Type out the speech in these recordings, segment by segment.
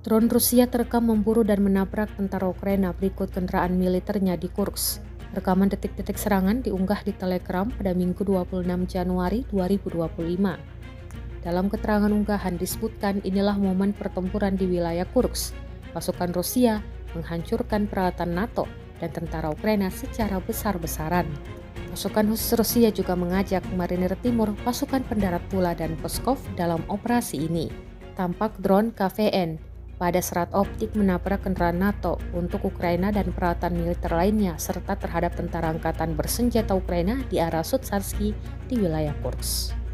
Drone Rusia terekam memburu dan menabrak tentara Ukraina berikut kendaraan militernya di Kursk. Rekaman detik-detik serangan diunggah di Telegram pada Minggu 26 Januari 2025. Dalam keterangan unggahan disebutkan inilah momen pertempuran di wilayah Kursk. Pasukan Rusia menghancurkan peralatan NATO dan tentara Ukraina secara besar-besaran. Pasukan khusus Rusia juga mengajak Marinir Timur, pasukan pendarat Tula dan Pskov dalam operasi ini. Tampak drone KVN pada serat optik menabrak kendaraan NATO untuk Ukraina dan peralatan militer lainnya serta terhadap tentara angkatan bersenjata Ukraina di arah Sudsarsky di wilayah Kursk.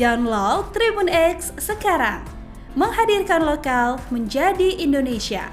Download Tribun X sekarang, menghadirkan lokal menjadi Indonesia.